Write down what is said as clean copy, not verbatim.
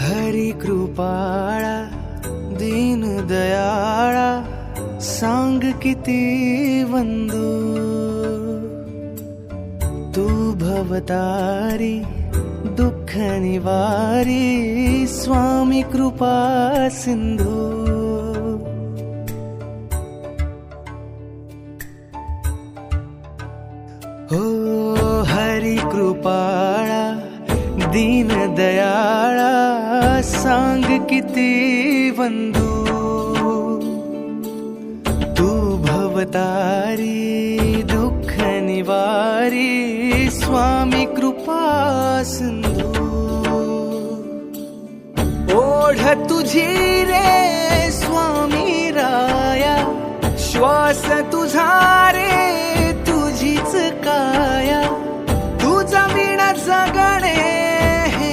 हरी कृपाळा दीन दयाळा सांग किती वंदू तू भवतारी दुःख निवारी स्वामी कृपा सिंधू हो हरी कृपाळा दीन दयाळा सांग किती वंदू तू भवतारी दुःख निवारी स्वामी कृपा सिंधू ओढ तुझी रे स्वामी राया श्वास तुझा रे तुझीच काया तुझा विणा जगणे